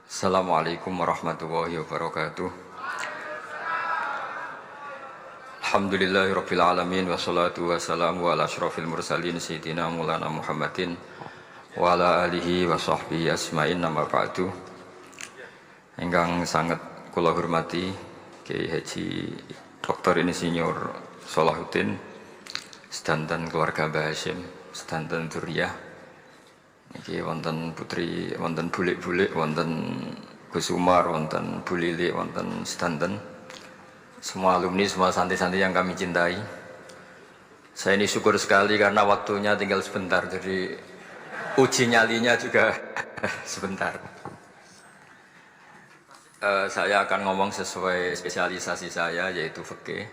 Assalamualaikum warahmatullahi wabarakatuh. Alhamdulillahirabbil alamin wassalatu wassalamu ala asyrofil mursalin sayyidina Maulana Muhammadin wa ala alihi wa sahbihi asma'in nama ba'du. Ingkang sangat kula hormati Kiai Haji Dr. Insinyur Salahuddin sedanten keluarga Mbah Hasyim, sedanten dzurriyyah. Niki wonten putri, wonten bulik-bulik, wonten Gus Umar, wonten Bu Lili, wonten sedanten semua alumni, semua santri-santri yang kami cintai. Saya ini syukur sekali karena waktunya tinggal sebentar, jadi uji nyalinya juga sebentar. Saya akan ngomong sesuai spesialisasi saya, yaitu fikih.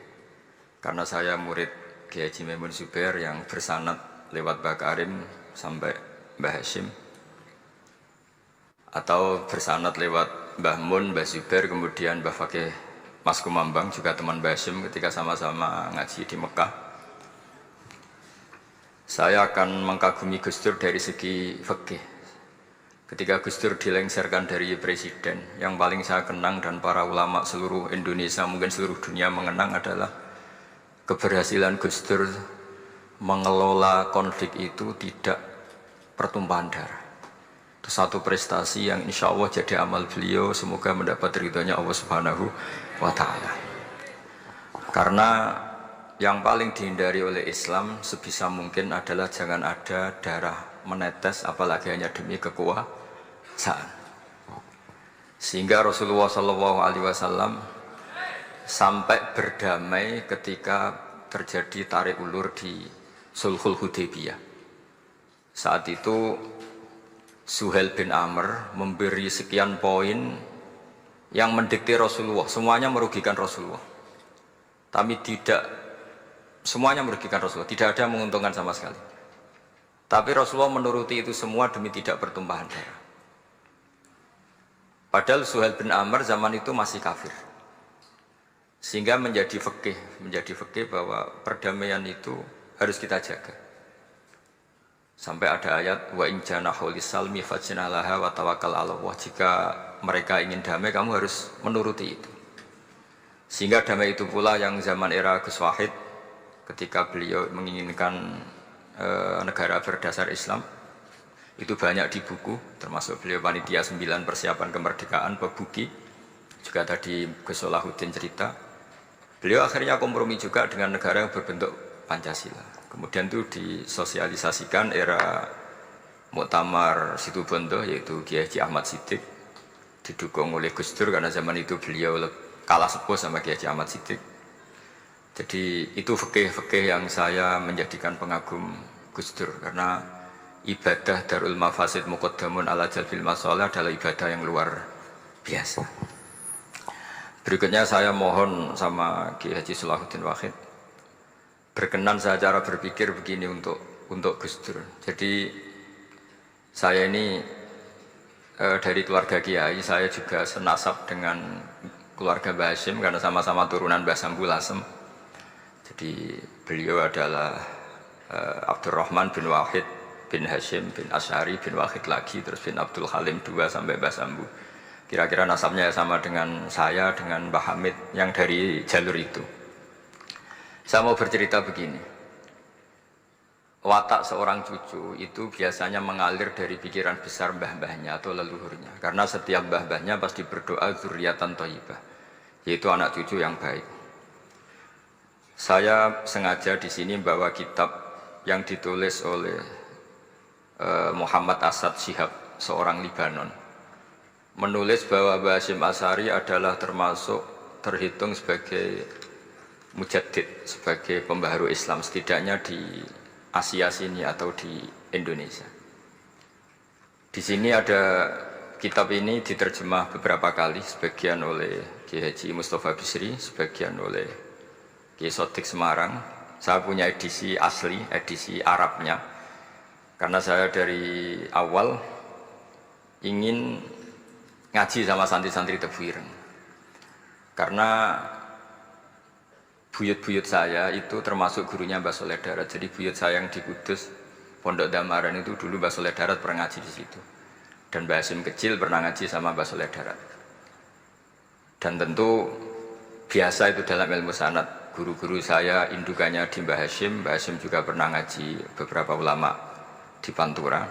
Karena saya murid Kiai Haji Maimun Zubair yang bersanad lewat Mbah Karim sampai Mbah Hasyim, atau bersanad lewat Mbah Mun, Mbah Zubair, kemudian Mbah Fakih Mas Kumambang, juga teman Mbah Hasyim ketika sama-sama ngaji di Mekah. Saya akan mengkagumi Gus Dur dari segi fikih. Ketika Gus Dur dilengsarkan dari presiden, yang paling saya kenang dan para ulama seluruh Indonesia, mungkin seluruh dunia mengenang adalah keberhasilan Gus Dur mengelola konflik itu tidak pertumpahan darah. Itu satu prestasi yang insya Allah jadi amal beliau, semoga mendapat ridhonya Allah Subhanahu wa ta'ala. Karena yang paling dihindari oleh Islam sebisa mungkin adalah jangan ada darah menetes, apalagi hanya demi kekuasaan. Sehingga Rasulullah SAW sampai berdamai ketika terjadi tarik ulur di Sulhul Hudaybiyah. Saat itu Suhail bin Amr memberi sekian poin yang mendikte Rasulullah, semuanya merugikan Rasulullah. Tapi tidak semuanya merugikan Rasulullah, tidak ada yang menguntungkan sama sekali. Tapi Rasulullah menuruti itu semua demi tidak bertumpahan darah. Padahal Suhail bin Amr zaman itu masih kafir. Sehingga menjadi fikih bahwa perdamaian itu harus kita jaga. Sampai ada ayat wa in janahu lisalmi fajnalaha wa tawakkal 'ala Allah. Jika mereka ingin damai, kamu harus menuruti itu. Sehingga damai itu pula yang zaman era Gus Wahid, ketika beliau menginginkan negara berdasar Islam, itu banyak di buku, termasuk beliau panitia 9 persiapan kemerdekaan Pebuki, juga tadi Gus Salahuddin cerita. Beliau akhirnya kompromi juga dengan negara yang berbentuk Pancasila. Kemudian itu disosialisasikan era Muktamar Situbondo, yaitu Kiai Haji Ahmad Siddiq, didukung oleh Gus Dur karena zaman itu beliau kalah sepuh sama Kiai Haji Ahmad Siddiq. Jadi itu fikih yang saya menjadikan pengagum Gus Dur, karena ibadah Darul Mafasid Muqaddamun ala Jalbil Masalah adalah ibadah yang luar biasa. Berikutnya saya mohon sama Kiai Haji Salahuddin Wahid berkenan saya cara berpikir begini untuk Gus Dur. Jadi saya ini dari keluarga Kiai, saya juga senasab dengan keluarga Mbah Hasyim karena sama-sama turunan Mbah Sambu Lasem. Jadi beliau adalah Abdurrahman bin Wahid bin Hasyim bin Asy'ari bin Wahid lagi, terus bin Abdul Halim 2 sampai Mbah Sambu. Kira-kira nasabnya sama dengan saya, dengan Mbah Hamid yang dari jalur itu. Saya mau bercerita begini, watak seorang cucu itu biasanya mengalir dari pikiran besar mbah-mbahnya atau leluhurnya. Karena setiap mbah-mbahnya pasti berdoa dzurriyyatan thayyibah, yaitu anak cucu yang baik. Saya sengaja di sini bawa kitab yang ditulis oleh Muhammad Asad Shihab, seorang Libanon. Menulis bahwa Mbah Hasyim Asy'ari adalah terhitung sebagai mujaddid, sebagai pembaharu Islam, setidaknya di Asia sini atau di Indonesia. Di sini ada kitab ini diterjemah beberapa kali, sebagian oleh Kiai Haji Mustafa Bisri, sebagian oleh Kiai Sodik Semarang. Saya punya edisi asli, edisi Arabnya, karena saya dari awal ingin ngaji sama santri-santri Tebuireng. Karena buyut-buyut saya itu termasuk gurunya Mbah Soleh Darat. Jadi buyut saya yang di Kudus, Pondok Damaran itu dulu Mbah Soleh Darat pernah ngaji di situ. Dan Mbah Hasyim kecil pernah ngaji sama Mbah Soleh Darat. Dan tentu biasa itu dalam ilmu sanad, guru-guru saya indukannya di Mbah Hasyim juga pernah ngaji beberapa ulama di Pantura.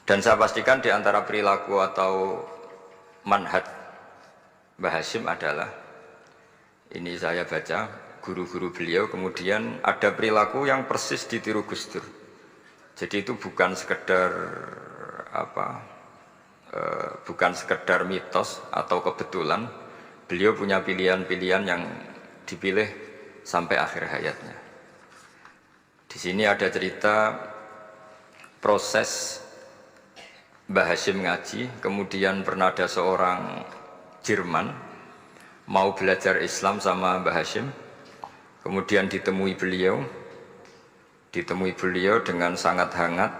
Dan saya pastikan di antara perilaku atau manhaj Mbah Hasyim adalah, ini saya baca guru-guru beliau, kemudian ada perilaku yang persis ditiru Gus Dur. Jadi itu bukan sekedar bukan sekedar mitos atau kebetulan, beliau punya pilihan-pilihan yang dipilih sampai akhir hayatnya. Di sini ada cerita proses Mbah Hasyim ngaji, kemudian pernah ada seorang Jerman mau belajar Islam sama Mbah Hasyim, kemudian ditemui beliau dengan sangat hangat.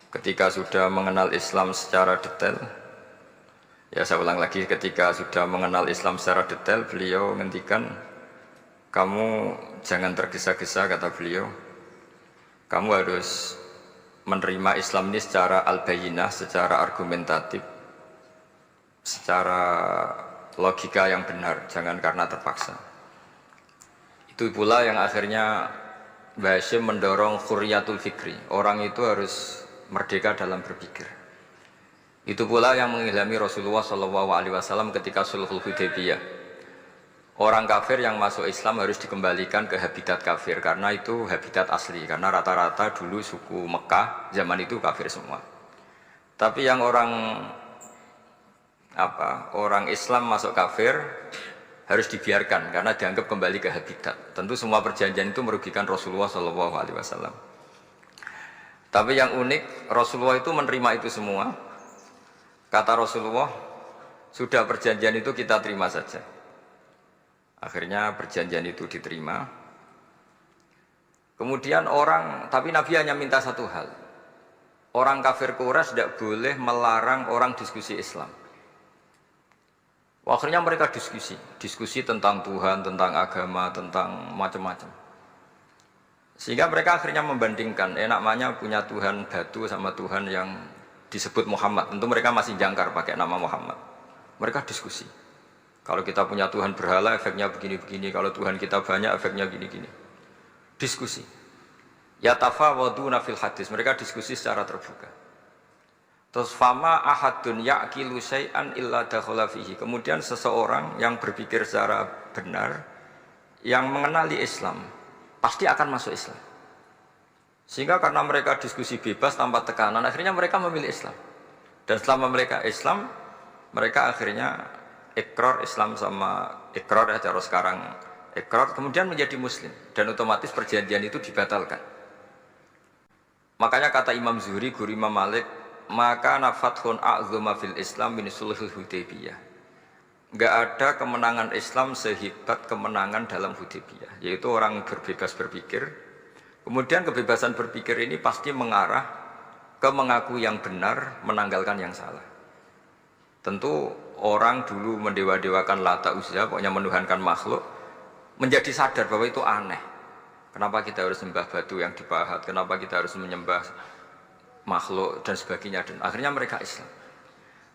Ketika sudah mengenal Islam secara detail, ya saya ulang lagi, ketika sudah mengenal Islam secara detail, beliau ngendikan, kamu jangan tergesa-gesa, kata beliau. Kamu harus menerima Islam ini secara al-bayyinah, secara argumentatif, secara logika yang benar, jangan karena terpaksa. Itu pula yang akhirnya Mbah Hasyim mendorong khurriyatul fikri. Orang itu harus merdeka dalam berpikir. Itu pula yang mengilhami Rasulullah SAW ketika Sulhul Hudaybiyah. Orang kafir yang masuk Islam harus dikembalikan ke habitat kafir, karena itu habitat asli. Karena rata-rata dulu suku Mekah zaman itu kafir semua. Tapi yang orang Islam masuk kafir harus dibiarkan karena dianggap kembali ke habitat. Tentu semua perjanjian itu merugikan Rasulullah SAW. Tapi yang unik, Rasulullah itu menerima itu semua. Kata Rasulullah, sudah perjanjian itu kita terima saja. Akhirnya perjanjian itu diterima. Kemudian tapi Nabi hanya minta satu hal. Orang kafir Quraisy tidak boleh melarang orang diskusi Islam. Akhirnya mereka diskusi tentang Tuhan, tentang agama, tentang macam-macam. Sehingga mereka akhirnya membandingkan, namanya punya Tuhan batu sama Tuhan yang disebut Muhammad. Tentu mereka masih jangkar pakai nama Muhammad. Mereka diskusi. Kalau kita punya Tuhan berhala, efeknya begini-begini. Kalau Tuhan kita banyak, efeknya gini-gini. Diskusi. Yatafawaduna fil hadis. Mereka diskusi secara terbuka. Terus fama ahadun ya'kilu syai'an illa dakhala fihi. Kemudian seseorang yang berpikir secara benar, yang mengenali Islam, pasti akan masuk Islam. Sehingga karena mereka diskusi bebas tanpa tekanan, akhirnya mereka memilih Islam. Dan selama mereka Islam, mereka akhirnya ikrar Islam sama ikrar, ya cara sekarang ikrar, kemudian menjadi Muslim. Dan otomatis perjanjian itu dibatalkan. Makanya kata Imam Zuhri, guru Imam Malik, maka nafathun a'zuma fil Islam min sulhul Hudaybiyah. Enggak ada kemenangan Islam sehebat kemenangan dalam Hudaybiyah, yaitu orang berbebas berpikir. Kemudian kebebasan berpikir ini pasti mengarah ke mengaku yang benar, menanggalkan yang salah. Tentu orang dulu mendewa-dewakan Lata Uzza, pokoknya menuhankan makhluk, menjadi sadar bahwa itu aneh. Kenapa kita harus sembah batu yang dipahat, kenapa kita harus menyembah makhluk dan sebagainya, dan akhirnya mereka Islam.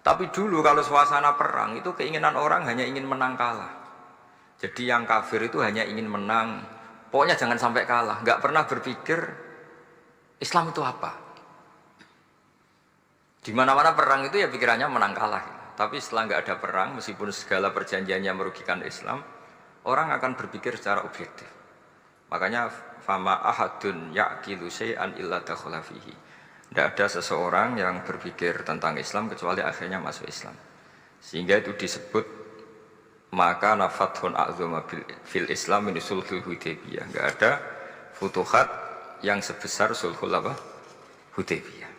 Tapi dulu kalau suasana perang itu keinginan orang hanya ingin menang kalah. Jadi yang kafir itu hanya ingin menang, pokoknya jangan sampai kalah. Nggak pernah berpikir Islam itu apa. Di mana-mana perang itu ya pikirannya menang kalah. Tapi setelah nggak ada perang, meskipun segala perjanjiannya merugikan Islam, orang akan berpikir secara objektif. Makanya fama ahadun ya'kilu syai'an illa dakhala fihi. Tidak ada seseorang yang berpikir tentang Islam kecuali akhirnya masuk Islam. Sehingga itu disebut maka nafathun a'zuma fil Islam min sulhul Hudaybiyah. Enggak ada futuhat yang sebesar sulhul Hudaybiyah.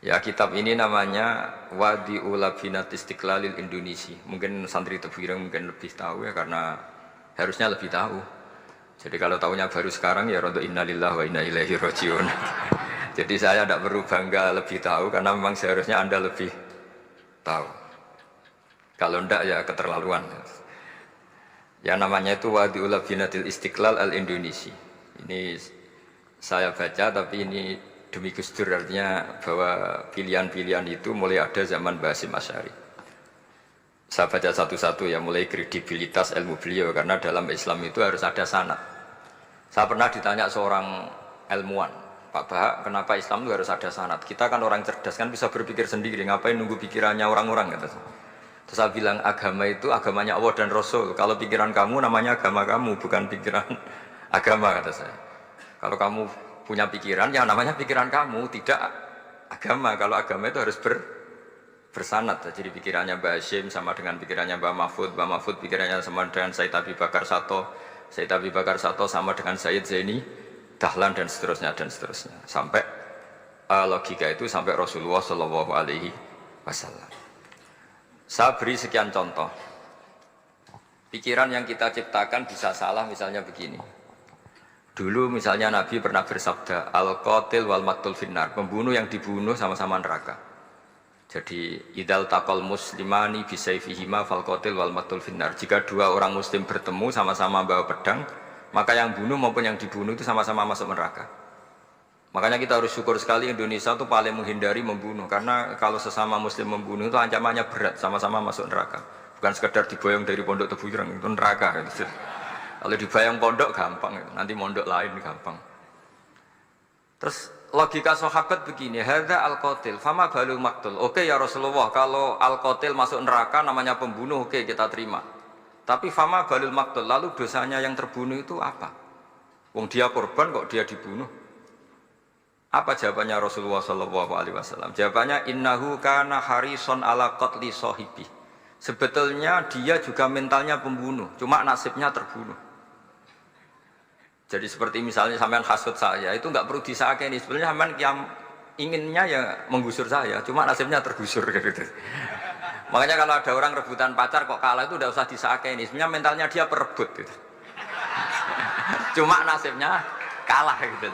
Ya, kitab ini namanya Wadi'ul Labinat Istiqlalil Indonesia. Mungkin santri Tebuireng mungkin lebih tahu ya, karena harusnya lebih tahu. Jadi kalau tahunya baru sekarang ya rodo innalillahi wa inna ilaihi rajiun. Jadi saya tidak perlu bangga lebih tahu, karena memang seharusnya Anda lebih tahu. Kalau tidak ya keterlaluan. Ya namanya itu Wadi'ul Labinatil Istiqlal al-Indonesia. Ini saya baca, tapi ini demi Gus Dur, artinya bahwa pilihan-pilihan itu mulai ada zaman Mbah Hasyim Asy'ari. Saya baca satu-satu ya, mulai kredibilitas ilmu beliau, karena dalam Islam itu harus ada sanad. Saya pernah ditanya seorang ilmuwan, Pak Bahak, kenapa Islam itu harus ada sanad? Kita kan orang cerdas, kan bisa berpikir sendiri, ngapain nunggu pikirannya orang-orang, kata saya. Terus saya bilang, agama itu agamanya Allah dan Rasul. Kalau pikiran kamu namanya agama kamu, bukan pikiran agama, kata saya. Kalau kamu punya pikiran, ya namanya pikiran kamu, tidak agama. Kalau agama itu harus bersanad. Jadi pikirannya Mbah Hasyim sama dengan pikirannya Mbah Mahfud pikirannya sama dengan Said Abi Bakar Sato sama dengan Sayyid Zaini Dahlan, dan seterusnya sampai logika itu sampai Rasulullah Shallallahu Alaihi Wasallam. Saya beri sekian contoh. Pikiran yang kita ciptakan bisa salah, misalnya begini. Dulu misalnya Nabi pernah bersabda, al-qatil wal maqtul finnar, pembunuh yang dibunuh sama-sama neraka. Jadi idal taqal muslimani bisayfihima fal qatil wal maqtul finnar. Jika dua orang muslim bertemu sama-sama bawa pedang, maka yang bunuh maupun yang dibunuh itu sama-sama masuk neraka. Makanya kita harus syukur sekali Indonesia itu paling menghindari membunuh, karena kalau sesama muslim membunuh itu ancamannya berat, sama-sama masuk neraka. Bukan sekedar diboyong dari pondok Tebu Ireng, itu neraka gitu. Kalau dibayang pondok gampang, nanti mondok lain gampang. Terus logika sahabat begini, hadza al-qatil fama balul maqtul. Oke ya Rasulullah, kalau al-qatil masuk neraka namanya pembunuh, oke kita terima. Tapi fama balul maqtul, lalu dosanya yang terbunuh itu apa? Wong dia korban kok dia dibunuh. Apa jawabannya Rasulullah sallallahu alaihi wasallam? Jawabannya innahu kana harison ala qatli sahibi. Sebetulnya dia juga mentalnya pembunuh, cuma nasibnya terbunuh. Jadi seperti misalnya sampean hasut saya, itu nggak perlu disakeni. Sebenarnya sampean yang inginnya ya menggusur saya, cuma nasibnya tergusur gitu. Makanya kalau ada orang rebutan pacar kok kalah itu udah usah disakeni. Sebenarnya mentalnya dia perebut gitu. Cuma nasibnya kalah gitu.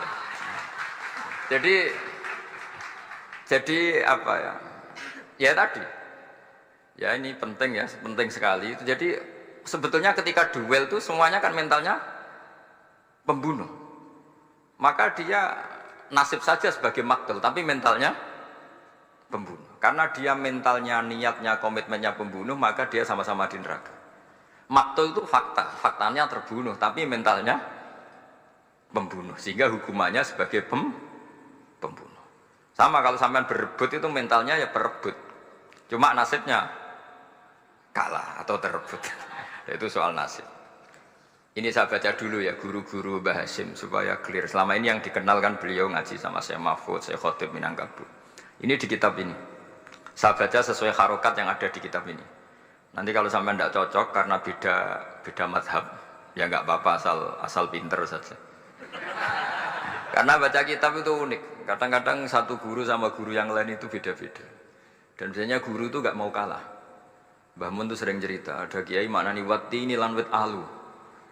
Jadi apa ya? Ya tadi. Ya ini penting ya, penting sekali. Jadi sebetulnya ketika duel itu semuanya kan mentalnya pembunuh, maka dia nasib saja sebagai maktul, tapi mentalnya pembunuh. Karena dia mentalnya, niatnya, komitmennya pembunuh, maka dia sama-sama di neraka. Maktul itu faktanya terbunuh, tapi mentalnya pembunuh, sehingga hukumannya sebagai pembunuh. Sama kalau sampean berebut itu mentalnya ya perebut, cuma nasibnya kalah atau terebut. Itu soal nasib. Ini saya baca dulu ya guru-guru Mbah Hasyim supaya clear. Selama ini yang dikenalkan beliau ngaji sama saya Mahfud, saya Khotib Minangkabau. Ini di kitab ini. Saya baca sesuai harokat yang ada di kitab ini. Nanti kalau sampai tidak cocok karena beda madhab, ya nggak apa-apa, asal pinter saja. Karena baca kitab itu unik. Kadang-kadang satu guru sama guru yang lain itu beda-beda. Dan biasanya guru itu nggak mau kalah. Mbah Mun itu sering cerita, ada kiai maknani wati ini lan wit alu.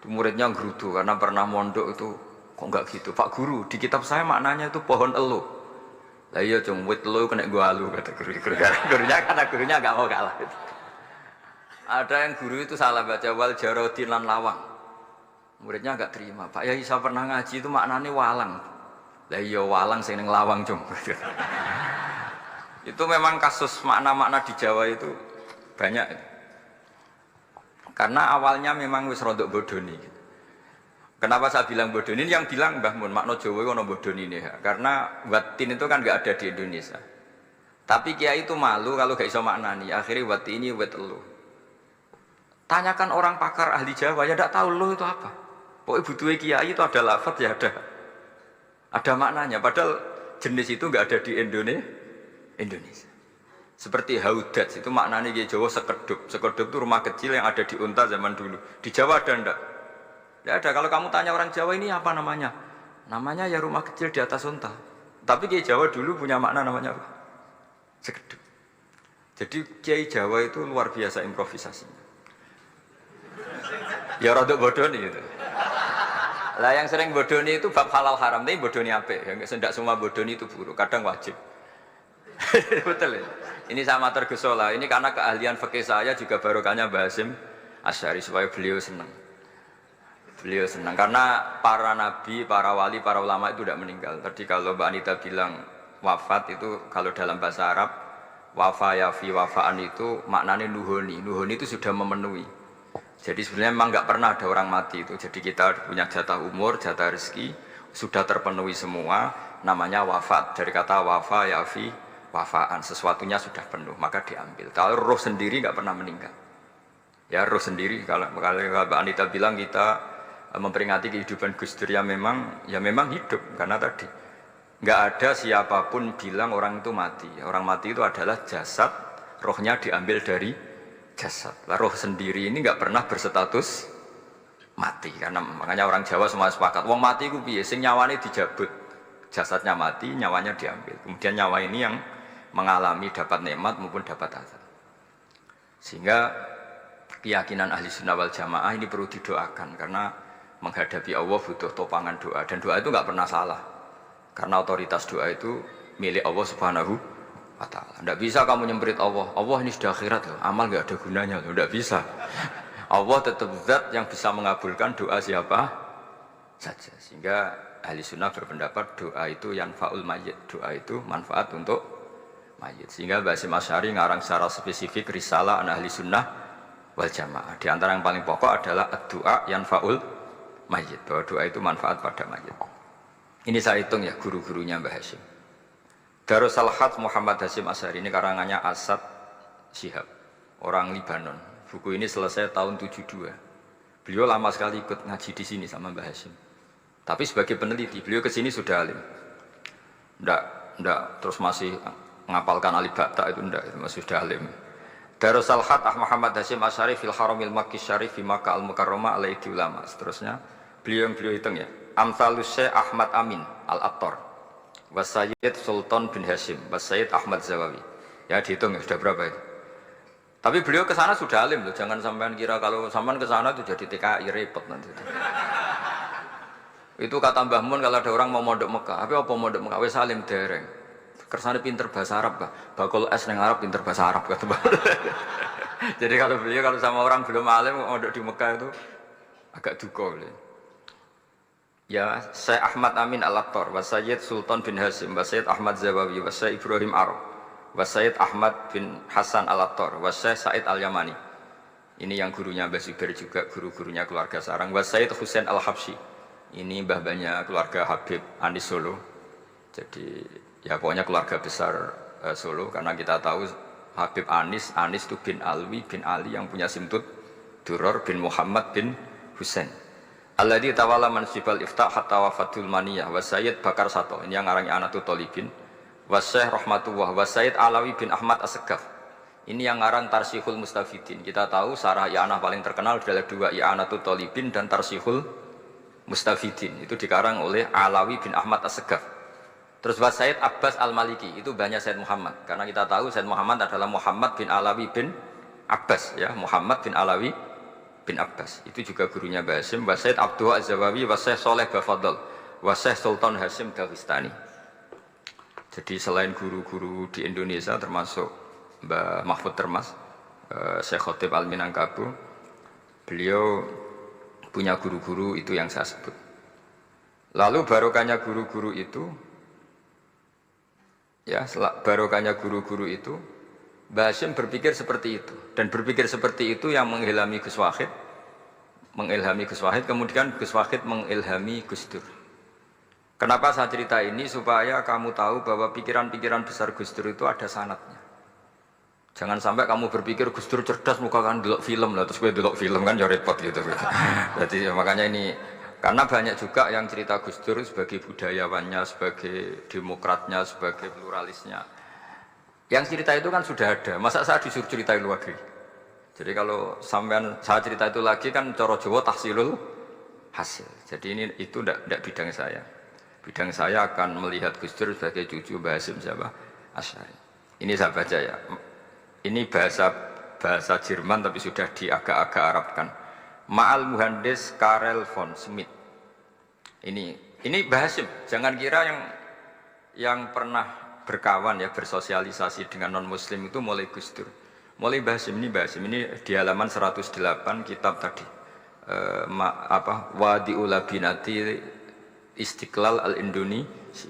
Itu muridnya gerutu karena pernah mondok itu kok enggak gitu. Pak guru, di kitab saya maknanya itu pohon elo. Lah iya cung, wit elo kena gua alu kata guru. Gurunya karena gurunya enggak mau kalah. Ada yang guru itu salah baca wal jarodin lan lawang. Muridnya enggak terima. Pak Yai saya pernah ngaji itu maknanya walang. Lah iya walang sing ning lawang cung. Itu memang kasus makna-makna di Jawa itu banyak. Karena awalnya memang wis rodok bodoni. Kenapa saya bilang bodoni? Yang bilang Mbah Mun makna Jawa ono bodoni ini ya. Karena watin itu kan nggak ada di Indonesia. Tapi kiai itu malu kalau gak iso maknani. Akhirnya wati ini wet elu. Tanyakan orang pakar ahli Jawa ya tidak tahu lo itu apa. Pokoknya butuh kiai itu ada lafaz ya ada maknanya. Padahal jenis itu nggak ada di Indonesia. Seperti haudat itu maknanya di Jawa sekedup. Sekedup itu rumah kecil yang ada di unta zaman dulu. Di Jawa ada enggak? Tidak ada. Kalau kamu tanya orang Jawa ini apa namanya? Namanya ya rumah kecil di atas unta. Tapi di Jawa dulu punya makna namanya apa? Sekedup. Jadi kiai Jawa itu luar biasa improvisasinya. Ya rodok bodoni itu. Lah yang sering bodoni itu bab halal haram, tapi bodoni apik. Yang tidak semua bodoni itu buruk, kadang wajib. Betul ya? Ini sama tergesola. Ini karena keahlian fikih saya juga barokahnya Mbah Hasyim Asy'ari supaya beliau senang. Beliau senang karena para nabi, para wali, para ulama itu tidak meninggal. Tadi kalau Mbak Anita bilang wafat itu kalau dalam bahasa Arab wafa yafi wafaan itu maknanya nuhoni. Nuhoni itu sudah memenuhi. Jadi sebenarnya memang nggak pernah ada orang mati itu. Jadi kita punya jatah umur, jatah rezeki sudah terpenuhi semua. Namanya wafat dari kata wafa yafi wafaan. Sesuatunya sudah penuh maka diambil. Kalau roh sendiri nggak pernah meninggal. Ya roh sendiri kalau Mbak Anita bilang kita memperingati kehidupan Gus Dur ya memang hidup karena tadi nggak ada siapapun bilang orang itu mati. Orang mati itu adalah jasad, rohnya diambil dari jasad. Roh sendiri ini nggak pernah berstatus mati karena makanya orang Jawa semua sepakat. Wong mati itu piye? Sing nyawane dijabut, jasadnya mati, nyawanya diambil. Kemudian nyawa ini yang mengalami dapat nikmat maupun dapat azab. Sehingga keyakinan ahli sunnah wal jamaah ini perlu didoakan karena menghadapi Allah butuh topangan doa dan doa itu nggak pernah salah karena otoritas doa itu milik Allah Subhanahu wa Ta'ala. Tidak bisa kamu nyemprit Allah ini sudah akhirat loh, amal nggak ada gunanya loh, tidak bisa. Allah tetap zat yang bisa mengabulkan doa siapa saja. Sehingga ahli sunnah berpendapat doa itu yanfa'ul mayyit, doa itu manfaat untuk mayit. Sehingga Mbah Hasyim Asy'ari ngarang secara spesifik risalah an ahli sunnah wal jamaah. Di antara yang paling pokok adalah doa yanfa'ul mayit, bahwa doa itu manfaat pada mayit. Ini saya hitung ya guru-gurunya Mbah Hasyim. Darus Salhat Muhammad Hasyim Asy'ari ini karangannya Asad Syihab, orang Libanon. Buku ini selesai tahun 72. Beliau lama sekali ikut ngaji di sini sama Mbah Hasyim. Tapi sebagai peneliti, beliau ke sini sudah alim. Ndak terus masih ngapalkan alif bata itu ndak, itu masih sudah alim. Darus Salhat Muhammad Hasyim Asy'ari fil Haramil Makki Syarif fi Makkah Al-Mukarramah alaihi ulama. Seterusnya beliau hitung ya. Amsalus Syekh Ahmad Amin Al-Attar wa Sayyid Sultan bin Hasyim wa Sayyid Ahmad Zawawi. Ya dihitung ya sudah berapa itu. Tapi beliau ke sana sudah alim loh. Jangan sampean kira kalau sampean ke sana itu jadi TKI repot nanti. Itu kata Mbah Mun kalau ada orang mau mondok Mekah. Tapi apa mondok Mekah wis alim dereng. Kersane pinter bahasa Arab Pak. Bakul es nang Arab pinter bahasa Arab kata Mbah. Jadi kalau beliau kalau sama orang belum alim mondok di Mekah itu agak duka beliau. Ya, Syekh Ahmad Amin Al-Attar, wa Sayyid Sultan bin Hasyim, wa Sayyid Ahmad Zawawi, wa Syekh Ibrahim Arab, wa Sayyid Ahmad bin Hasan Al-Attar, wa Syekh Said Al-Yamani. Ini yang gurunya Mbah Zubair juga, guru-gurunya keluarga sarang, wa Sayyid Husain Al-Habsyi. Ini mbah-mbahnya keluarga Habib Anis Solo. Jadi ya pokoknya keluarga besar Solo karena kita tahu Habib Anis itu bin Alwi bin Ali yang punya simtut Duror bin Muhammad bin Husain. Alladzi tawalla mansibal iftah hatta wafatul maniyah wa Sayyid Bakar Sato. Ini yang ngarangnya Anatul Talibin. Wa Syekh Rahmatullah wa Sayyid Alawi bin Ahmad As-Segaf. Ini yang ngarang Tarsihul Mustafidin. Kita tahu sarah I'anah paling terkenal adalah dua, I'anatul Talibin dan Tarsihul Mustafidin. Itu dikarang oleh Alawi bin Ahmad As-Segaf. Terus wa Sayyid Abbas Al-Maliki, itu banyak Sayyid Muhammad. Karena kita tahu Sayyid Muhammad adalah Muhammad bin Alawi bin Abbas, ya, Muhammad bin Alawi bin Abbas. Itu juga gurunya Mbah Hasyim, wa Sayyid Abdul Az-Zawawi, wa Syekh Saleh Bafadl, wa Syekh Sultan Hasyim Dagestani. Jadi selain guru-guru di Indonesia termasuk Mbah Mahfud Termas, Syekh Khotib Al-Minangkabu, beliau punya guru-guru itu yang saya sebut. Lalu barokahnya guru-guru itu, ya, barokahnya guru-guru itu, Mbah Hasyim berpikir seperti itu, dan berpikir seperti itu yang mengilhami Gus Wahid, kemudian Gus Wahid mengilhami Gus Dur. Kenapa saya cerita ini? Supaya kamu tahu bahwa pikiran-pikiran besar Gus Dur itu ada sanadnya. Jangan sampai kamu berpikir Gus Dur cerdas, muka kan delok film lah, terus gue delok film kan ya repot gitu. Jadi makanya ini, karena banyak juga yang cerita Gus Dur sebagai budayawannya, sebagai demokratnya, sebagai pluralisnya. Yang cerita itu kan sudah ada, masa saya disuruh ceritain lagi? Jadi kalau sampean saya cerita itu lagi kan coro Jawa tahsilul hasil. Jadi ini itu tidak bidang saya. Bidang saya akan melihat Gus Dur sebagai cucu Mbah Hasyim siapa? Asy'ari. Ini saya baca ya. Ini bahasa Jerman tapi sudah diagak-agak Arabkan. Ma'al Muhandis Karel von Schmidt. Ini Mbah Hasyim. Jangan kira yang pernah berkawan ya, bersosialisasi dengan non muslim itu mulai Gus Dur, mulai Mbah Hasyim. Ini di halaman 108 kitab tadi, Wadi'ul Labinati Istiqlal Al-Indonesia.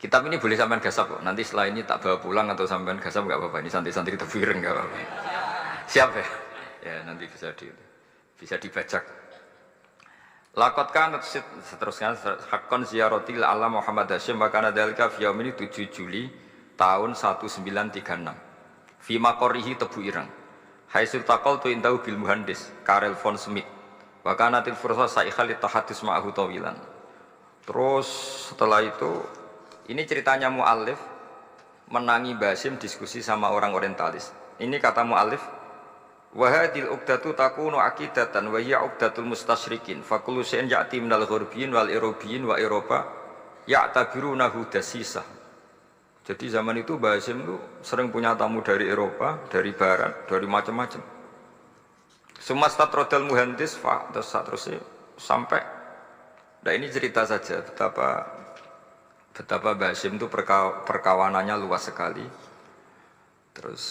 Kitab ini boleh sampean gasap kok. Nanti setelah ini tak bawa pulang atau sampean gasap enggak apa-apa. Ini santri-santri tafsir enggak apa-apa. Siap ya? Ya nanti bisa dibajak. Laqad kanat seterusnya hakon ziyarati ala Muhammad Hasyim maka dzalika fi yaumini 7 Juli tahun 1936. Fi maqarihi Tebu Ireng. Haitsu taqaltu indahu bil muhandis Karel von Smith. Wa kanatil fursa saikhal tahadus ma'ahu tawilan. Terus setelah itu ini ceritanya mu'allif menangi Basim diskusi sama orang orientalis. Ini kata mu'allif, wa hadhil uqdatu takunu aqidatan wa hiya uqdatul mustasyrikin fa kullu shay'in ya'ti minal ghurbiyin wal irobiyyin wa Eropa ya'tabirunahu dasisah. Jadi zaman itu Basim itu sering punya tamu dari Eropa, dari barat, dari macam-macam. Sumasta trodal muhandis terus sampai. Nah ini cerita saja betapa Basim itu perkawanannya luas sekali. Terus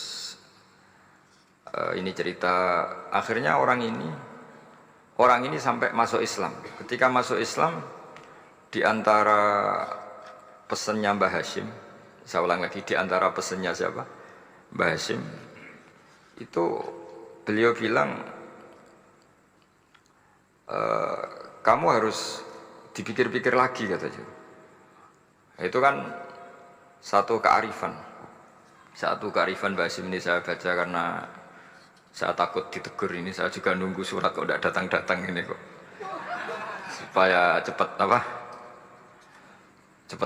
ini cerita akhirnya orang ini sampai masuk Islam. Ketika masuk Islam, di antara pesannya Mbah Hasyim, saya ulang lagi, di antara pesannya siapa? Mbah Hasyim itu beliau bilang kamu harus dipikir-pikir lagi katanya. Itu kan satu kearifan Mbah Hasyim ini saya baca karena saya takut ditegur ini. Saya juga nunggu surat kok tidak datang-datang ini kok, supaya cepat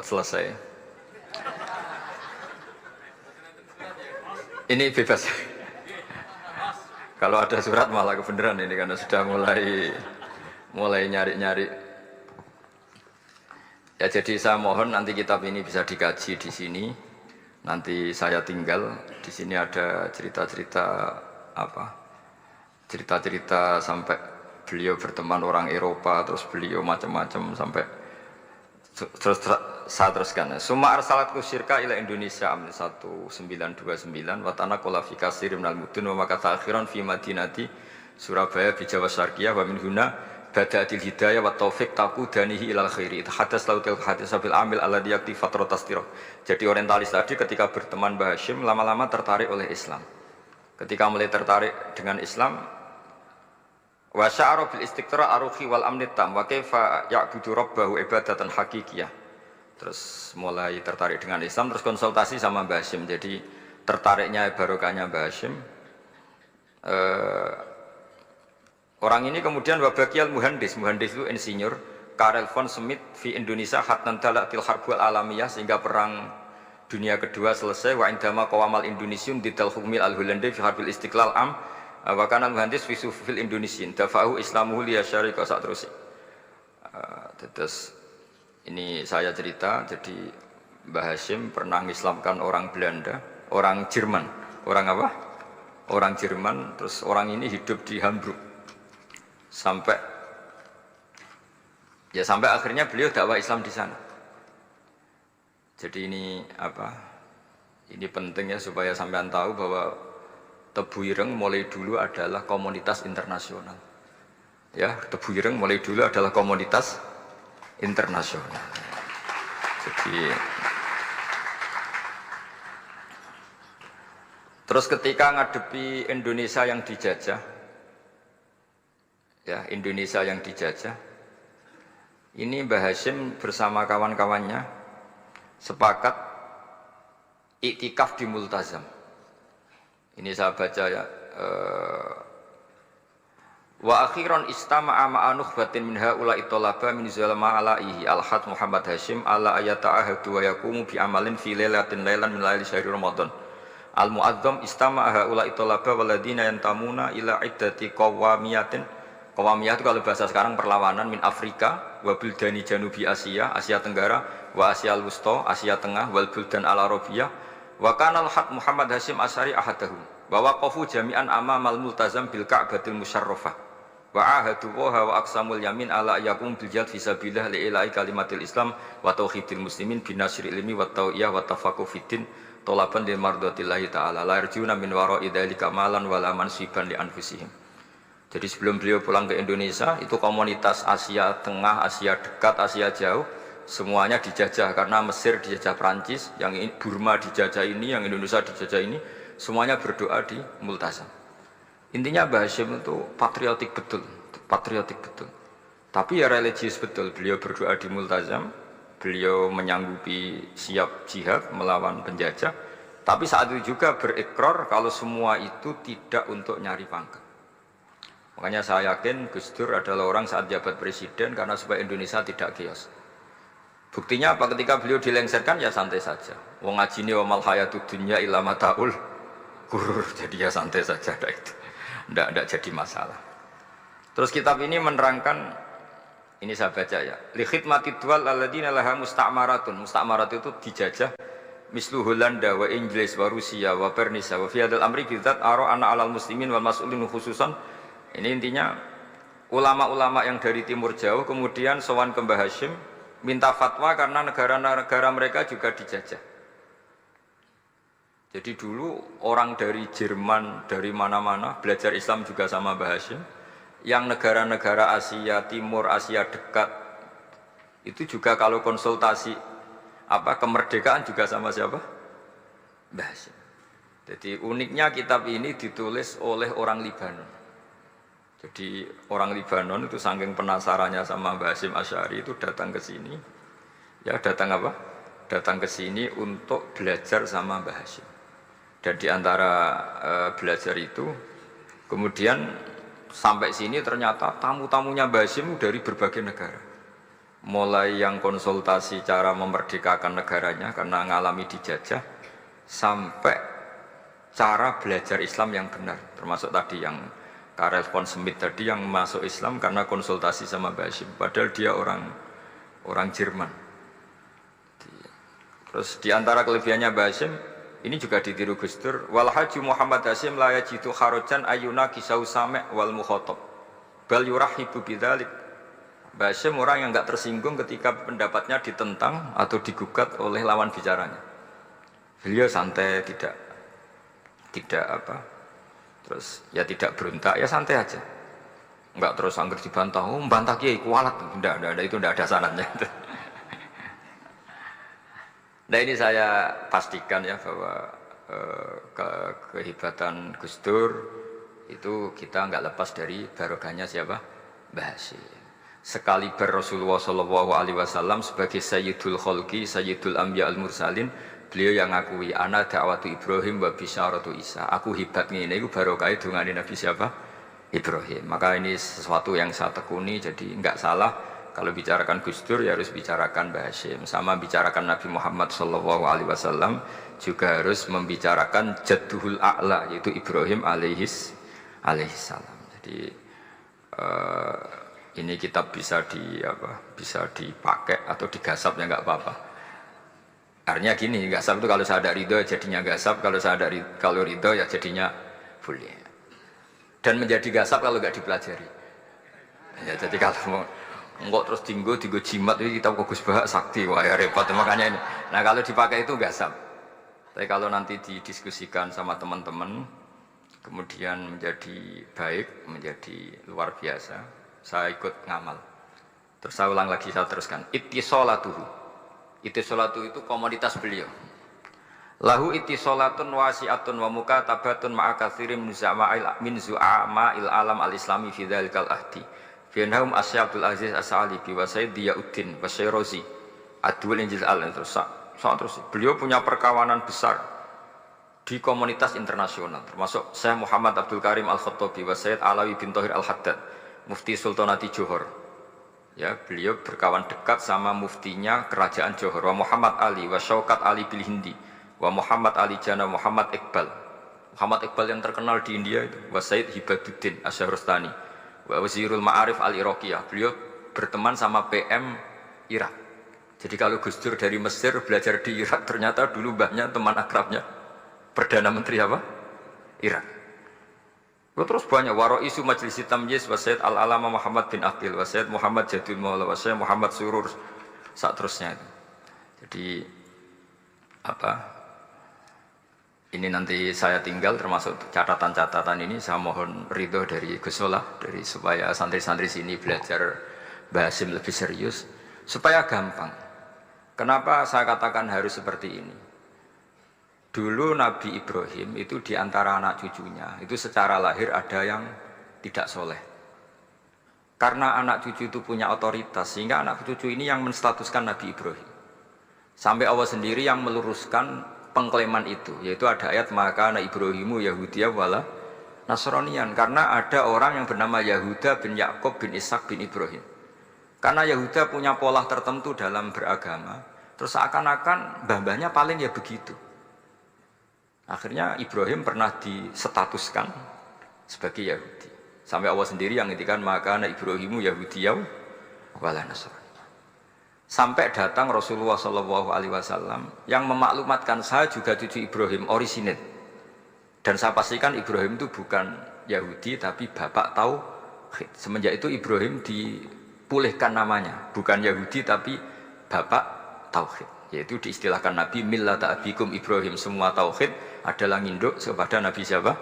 selesai. Ini bebas. Kalau ada surat malah kebenaran ini karena sudah mulai nyari-nyari. Ya jadi saya mohon nanti kitab ini bisa dikaji di sini. Nanti saya tinggal di sini ada cerita-cerita sampai beliau berteman orang Eropa, terus beliau macam-macam sampai terus saya teruskan. Summa arsalatku syirka ila Indonesia amin 1929 wa tanaqala fi katsir minal mudun wa makatha akhiran fi madinati Surabaya bi Jawa Syarqiyah wa min huna bada'atil hidayah wa taufiq taqudanihi ilal khairi. Hadas lautil hadis bil amil alladhi yakti fatratas tirah. Jadi orientalis tadi ketika berteman Mbah Hasyim lama-lama tertarik oleh Islam. Ketika mulai tertarik dengan Islam, wa sya'ara bil istiqra aruhi wal amni tam wa kaifa ya'budu rabbahu ibadatan haqiqiyah. Terus mulai tertarik dengan Islam, terus konsultasi sama Mbah Hasyim. Jadi tertariknya barokahnya Mbah Hasyim. Orang ini kemudian wabakiyal muhandis itu insinyur Karel von Smith fi Indonesia hatnan dalatil harbul alamiyah sehingga perang dunia kedua selesai wa indama qawamal Indonesium didal hukmil al-Hollande fi harbil istiqlal am wa kana muhandis fi sufil Indonesian dafahu islamuhu liya syarika sak terus. Terus ini saya cerita, jadi Mbah Hasyim pernah mengislamkan orang Belanda, orang Jerman. Orang apa? Orang Jerman, terus orang ini hidup di Hamburg. Sampai akhirnya beliau dakwah Islam di sana. Jadi ini ini penting ya supaya sampean tahu bahwa Tebu Ireng mulai dulu adalah komunitas internasional. Ya, Tebu Ireng mulai dulu adalah komunitas internasional. Jadi terus ketika ngadepi Indonesia yang dijajah, ini Mbah Hasyim bersama kawan-kawannya sepakat iktikaf di Multazam. Ini saya baca ya. Wa akhiran istama'a ma'a nukhbatin min haula'i talaba min zalama alaihi al-had Muhammad Hasyim ala ayata ahadu wa yaqumu bi amalin fi lailatin lailan min laili syahri Ramadan. Al-mu'azzam istama'a haula'i talaba waladina yantamuna ila iddati qawamiyatin. Qawamiyah itu kalau bahasa sekarang perlawanan min Afrika wa buldani janubi Asia, Asia Tenggara, wa Asia al-Wusta, Asia Tengah, wal buldan al-Arabiyah. Wa kana al-had Muhammad Hasyim Asy'ari ahadahum. Wa waqafu jami'an amamal multazam bil Ka'batil musyarrafah. Wa ahadu wa aqsamul yamin ala yakum bil jihad fi sabilillah li ilahi kalimatil Islam wa tauhidil muslimin bin nasril ilmi wa tau'iyah wa tafaqquh fiddin talaban li mardatillahi ta'ala la yarjuna min wara'i dzalika malan wala mansiban li anfusihim. Jadi sebelum beliau pulang ke Indonesia, itu komunitas Asia Tengah, Asia Dekat, Asia Jauh, semuanya dijajah karena Mesir dijajah Prancis, yang Burma dijajah ini, yang Indonesia dijajah ini, semuanya berdoa di Multazam. Intinya Mbah Hashim itu patriotik betul, patriotik betul. Tapi ya religius betul. Beliau berdoa di Multazam, beliau menyanggupi siap jihad melawan penjajah. Tapi saat itu juga berikrar kalau semua itu tidak untuk nyari pangkat. Makanya saya yakin Gus Dur adalah orang saat jabat presiden karena supaya Indonesia tidak chaos. Buktinya apa? Ketika beliau dilengsarkan ya santai saja. Wong ngajine wa mal hayatud dunya illa mataul ghurur. Jadi ya santai saja itu. Tidak jadi masalah. Terus kitab ini menerangkan, ini saya baca ya. Li khidmatid duwal alladziina laha musta'maratun. Musta'marat itu dijajah mislu Holanda wa Inggris wa Rusia wa Pernisia wa fi hadzal amri bidzat ara ana 'alal muslimin wal mas'ulin khususan. Ini intinya ulama-ulama yang dari timur jauh kemudian sowan ke Mbah Hashim minta fatwa karena negara-negara mereka juga dijajah. Jadi dulu orang dari Jerman, dari mana-mana belajar Islam juga sama Mbah Hashim. Yang negara-negara Asia Timur, Asia Dekat itu juga kalau konsultasi kemerdekaan juga sama siapa? Mbah Hashim. Jadi uniknya kitab ini ditulis oleh orang Libanon. Jadi orang Libanon itu saking penasarannya sama Mbah Hashim Asy'ari itu datang ke sini. Ya datang apa? Datang ke sini untuk belajar sama Mbah Hashim. Dan di antara belajar itu kemudian sampai sini ternyata tamu-tamunya Mbah Hashim dari berbagai negara. Mulai yang konsultasi cara memerdekakan negaranya karena ngalami dijajah sampai cara belajar Islam yang benar, termasuk tadi yang Karel von Schmidt tadi yang masuk Islam karena konsultasi sama Mbah Hashim, padahal dia orang Jerman. Terus di antara kelebihannya Mbah Hashim ini juga ditiru Gus Dur, wal haji Muhammad Hashim la yajidu kharajan ayuna kisau sami' wal mukhatab bal yurahibu bidzalik. Mbah Hashim orang yang enggak tersinggung ketika pendapatnya ditentang atau digugat oleh lawan bicaranya. Beliau santai, tidak terus ya tidak berontak, ya santai aja. Enggak terus angger dibantah, membantah kiai kualat, enggak, itu enggak ada sanadnya. Nah ini saya pastikan ya bahwa kehebatan Gus Dur itu kita enggak lepas dari barokahnya siapa? Mbah Hashim. Sekaliber Rasulullah SAW sebagai Sayyidul Khalqi, Sayyidul Anbiya al-Mursalin, beliau yang ngakui ana da'watu Ibrahim wa bisyaratu Isa. Aku hebat ngene iku barokah dungane Nabi siapa? Ibrahim. Maka ini sesuatu yang saya tekuni, jadi enggak salah kalau bicarakan Gus Dur ya harus bicarakan Mbah Hashim. Sama bicarakan Nabi Muhammad SAW juga harus membicarakan Jadduhul A'la yaitu Ibrahim alaihis salam. Jadi ini kitab bisa dipakai atau digasap ya enggak apa-apa. Artinya gini, gasap itu kalau saya ada ridho jadinya gasap, kalau ridho ya jadinya boleh. Dan menjadi gasap kalau nggak dipelajari. Ya, jadi kalau mau enggak terus tinggu jimat itu kita fokus bahak sakti, wah ya repot makanya ini. Nah kalau dipakai itu gasap. Tapi kalau nanti didiskusikan sama teman-teman, kemudian menjadi baik, menjadi luar biasa, saya ikut ngamal. Terus saya ulang lagi, saya teruskan. Ittisolatuhu. Ittisolatu itu komoditas beliau. Lahu ittisolatun wasi'atun wa mukatabatun ma'a katsirin min zu'ama'il alam al-islami fi dzalikal ahdi. Fi annahum Asy'abul Aziz As-Sa'alibi wa Sayyid Diyauddin wa Syairozi Adwul Injil terus beliau punya perkawanan besar di komunitas internasional termasuk Syekh Muhammad Abdul Karim Al-Khattabi wa Sayyid Alawi bin Thahir Al-Haddad Mufti Sultanati Johor. Ya, beliau berkawan dekat sama muftinya kerajaan Johor, wa Muhammad Ali wa Syaukat Ali bil Hindi, wa Muhammad Ali Jana Muhammad Iqbal. Muhammad Iqbal yang terkenal di India itu, wa Sayyid Hibaduddin Asy-Syahrastani, wa Wazirul Ma'arif Al-Iraqiyah. Beliau berteman sama PM Irak. Jadi kalau Gus Dur dari Mesir belajar di Irak, ternyata dulu mbahnya teman akrabnya Perdana Menteri apa? Irak. Terus banyak Waro'isu Majlis Tamyiz wa Sayyid Al-Alama Muhammad bin Aqil wa Sayyid Muhammad Jadul Maula wa Sayyid Muhammad Surur saat terusnya itu. Jadi ini nanti saya tinggal termasuk catatan-catatan ini saya mohon ridho dari Gus Solah dari supaya santri-santri sini belajar Mbah Hasyim lebih serius supaya gampang. Kenapa saya katakan harus seperti ini? Dulu Nabi Ibrahim itu diantara anak cucunya itu secara lahir ada yang tidak soleh. Karena anak cucu itu punya otoritas sehingga anak cucu ini yang menstatuskan Nabi Ibrahim. Sampai Allah sendiri yang meluruskan pengklaiman itu, yaitu ada ayat maka anak Ibrahimu Yahudiyah wala Nasranian, karena ada orang yang bernama Yahuda bin Yakub bin Ishak bin Ibrahim. Karena Yahuda punya pola tertentu dalam beragama, terus seakan-akan mbah-mbahnya paling ya begitu. Akhirnya Ibrahim pernah disetatuskan sebagai Yahudi. Sampai Allah sendiri yang ngintikan maka anak Ibrahimu Yahudiyah wala Nasrani. Sampai datang Rasulullah SAW yang memaklumatkan saya juga cucu Ibrahim orisinil. Dan saya pastikan Ibrahim itu bukan Yahudi tapi bapak tauhid. Semenjak itu Ibrahim dipulihkan namanya, bukan Yahudi tapi bapak tauhid. Yaitu diistilahkan Nabi millata abikum Ibrahim, semua tauhid adalah nginduk kepada Nabi siapa?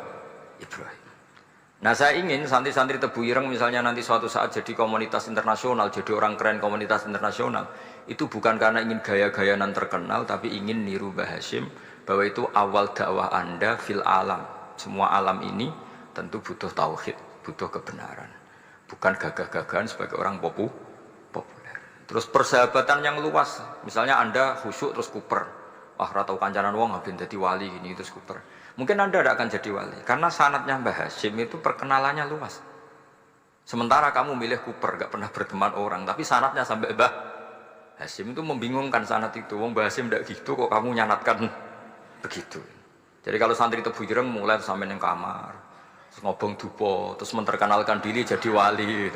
Ibrahim. Nah saya ingin santri-santri Tebu Ireng misalnya nanti suatu saat jadi komunitas internasional, jadi orang keren komunitas internasional, itu bukan karena ingin gaya-gayanan terkenal, tapi ingin niru Mbah Hasyim bahwa itu awal dakwah Anda fil alam. Semua alam ini tentu butuh tauhid, butuh kebenaran, bukan gagah-gagahan sebagai orang populer. Terus persahabatan yang luas, misalnya Anda khusyuk terus kuper, ratau kancanan wong habis jadi wali gini terus kuper. Mungkin Anda tidak akan jadi wali karena sanadnya Mbah Hasyim itu perkenalannya luas. Sementara kamu milih kuper, gak pernah berteman orang, tapi sanadnya sampai Mbah Hasyim itu membingungkan sanad itu. Wong Mbah Hasyim tidak gitu kok kamu nyanatkan begitu. Jadi kalau santri Tebu Ireng mulai sampai yang kamar, terus ngobong dupo, terus memperkenalkan diri jadi wali.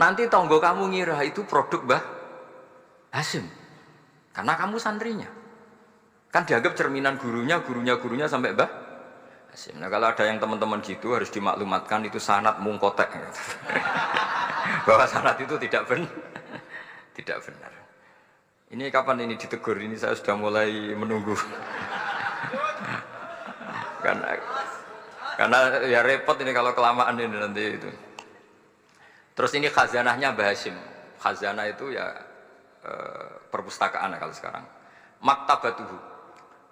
Nanti tonggo kamu ngira itu produk Mbah Hasyim karena kamu santrinya. Kan dianggap cerminan gurunya sampai Mbah Hasyim. Nah kalau ada yang teman-teman gitu harus dimaklumatkan itu sanad mungkotek. Bahwa sanad itu tidak benar. Ini kapan ini ditegur? Ini saya sudah mulai menunggu. karena ya repot ini kalau kelamaan ini nanti itu. Terus ini khazanahnya Mbah Hasyim. Khazanah itu ya perpustakaan kalau sekarang. Maktabatuhu.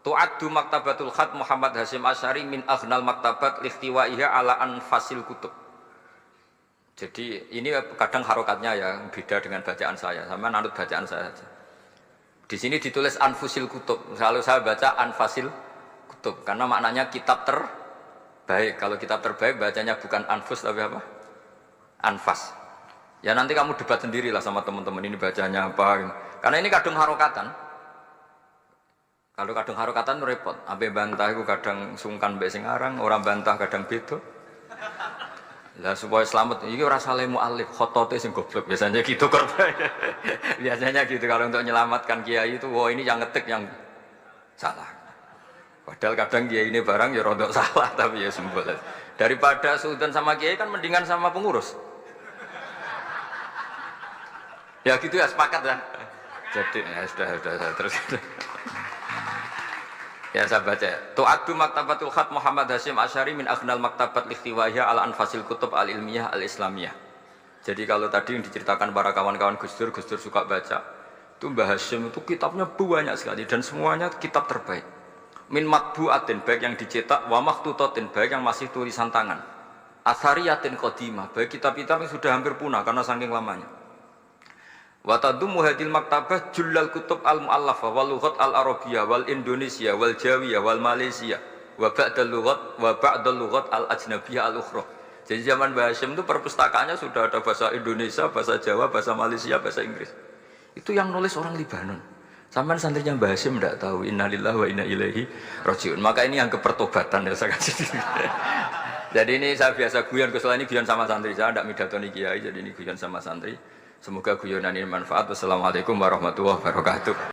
Tu'addu maktabatul khat Muhammad Hasyim Asy'ari min aghnal maktabat lihtiwaiha ala anfasil kutub. Jadi ini kadang harokatnya ya beda dengan bacaan saya, sama nanut bacaan saya saja. Di sini ditulis anfusil kutub. Selalu saya baca anfasil kutub karena maknanya kitab terbaik. Kalau kitab terbaik bacanya bukan anfus tapi apa? Anfas. Ya nanti kamu debat sendirilah sama teman-teman ini bacanya apa. Karena ini kadang harokatan. Kalau kadang harokatan itu repot. Sampai bantah itu kadang sungkan mbek sing aran, orang bantah kadang beda. Lah supaya selamat, iki ora saleh mu'alif, khotote sing goblok biasanya gitu korban. Biasanya gitu kalau untuk menyelamatkan kiai itu, wah ini yang ngetik yang salah. Padahal kadang kiai ini barang ya rodok salah tapi ya sembol. Daripada sultan sama kiai kan mendingan sama pengurus. Ya gitu ya sepakat ya. Jadi ya sudah terus. Ya saya baca. Tu'addu maktabatul khat Muhammad Hasyim Asy'ari min aghnal maktabat lihtiwaiha ala anfasil kutub al-ilmiyah al-islamiyah. Jadi kalau tadi yang diceritakan para kawan-kawan Gus Dur suka baca. Itu Mbah Hasyim itu kitabnya banyak sekali dan semuanya kitab terbaik. Min matbu'atin baik yang dicetak wa makhtutatin baik yang masih tulisan tangan. Athariyatin qadimah baik kitab-kitab yang sudah hampir punah karena saking lamanya. Wa tadummu hadil maktabah jullal kutub al-mu'allafah wal lughat al-arabiyyah wal indonesia wal jawiyah wal malaysia wa ba'dal lughat al-ajnabiyyah al-ukhra. Jadi zaman Mbah Hasyim itu perpustakaannya sudah ada bahasa Indonesia, bahasa Jawa, bahasa Malaysia, bahasa Inggris. Itu yang nulis orang Libanon. Sampai santrinya Mbah Hasyim tidak tahu innalillahi wa inna ilaihi rajiun. Maka ini yang kepertobatan ya saya kasih. Jadi ini saya biasa guyon, kesulitan ini guyon sama santri, saya tidak midatoni kiai, jadi ini guyon sama santri. Semoga guyonan ini manfaat. Wassalamualaikum warahmatullahi wabarakatuh.